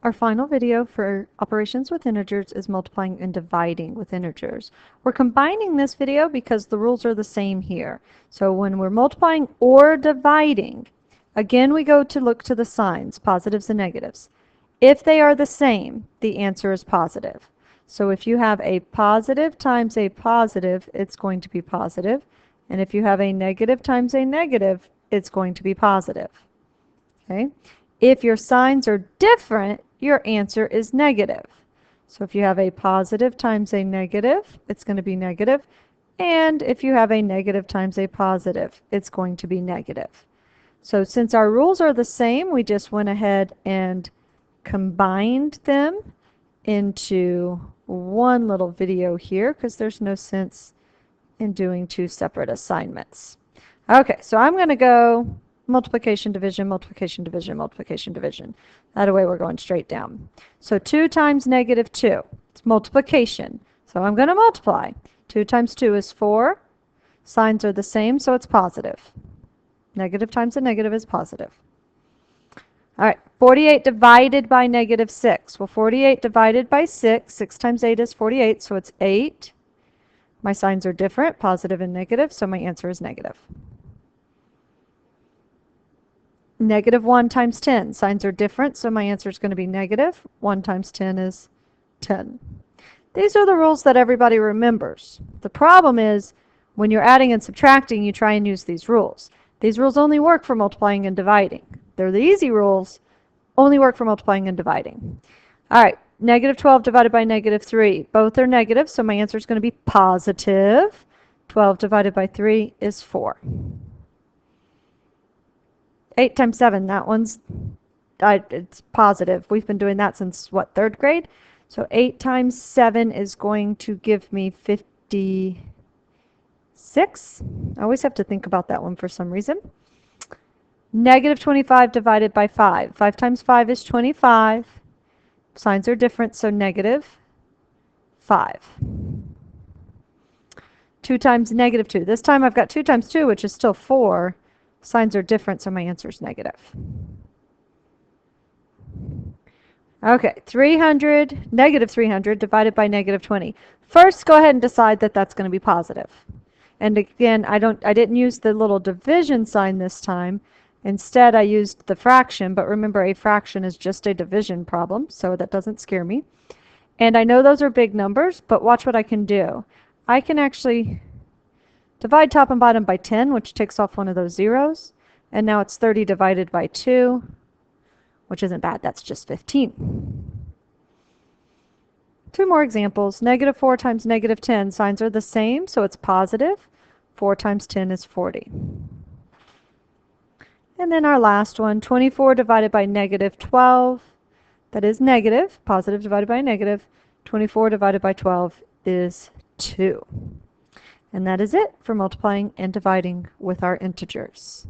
Our final video for operations with integers is multiplying and dividing with integers. We're combining this video because the rules are the same here. So when we're multiplying or dividing, again we go to look to the signs, positives and negatives. If they are the same, the answer is positive. So if you have a positive times a positive, it's going to be positive. And if you have a negative times a negative, it's going to be positive. Okay? If your signs are different, your answer is negative. So if you have a positive times a negative, it's going to be negative. And if you have a negative times a positive, it's going to be negative. So since our rules are the same, we just went ahead and combined them into one little video here because there's no sense in doing two separate assignments. Okay, so I'm going to go multiplication, division, multiplication, division, multiplication, division. That way we're going straight down. So 2 times negative 2. It's multiplication. So I'm going to multiply. 2 times 2 is 4. Signs are the same, so it's positive. Negative times a negative is positive. All right, 48 divided by negative 6. Well, 48 divided by 6, 6 times 8 is 48, so it's 8. My signs are different, positive and negative, so my answer is negative. Negative 1 times 10. Signs are different, so my answer is going to be negative. 1 times 10 is 10. These are the rules that everybody remembers. The problem is when you're adding and subtracting, you try and use these rules. These rules only work for multiplying and dividing. They're the easy rules, only work for multiplying and dividing. All right, negative 12 divided by negative 3. Both are negative, so my answer is going to be positive. 12 divided by 3 is 4. 8 times 7, that one's it's positive. We've been doing that since, what, 3rd grade? So 8 times 7 is going to give me 56. I always have to think about that one for some reason. Negative 25 divided by 5. 5 times 5 is 25. Signs are different, so negative 5. 2 times negative 2. This time I've got 2 times 2, which is still 4. Signs are different, so my answer is negative. Okay, negative 300 divided by negative 20. First, go ahead and decide that that's going to be positive. And again, I didn't use the little division sign this time. Instead, I used the fraction, but remember, a fraction is just a division problem, so that doesn't scare me. And I know those are big numbers, but watch what I can do. I can actually divide top and bottom by 10, which takes off one of those zeros. And now it's 30 divided by 2, which isn't bad. That's just 15. 2 more examples. Negative 4 times negative 10. Signs are the same, so it's positive. 4 times 10 is 40. And then our last one, 24 divided by negative 12. That is negative. Positive divided by negative. 24 divided by 12 is 2. And that is it for multiplying and dividing with our integers.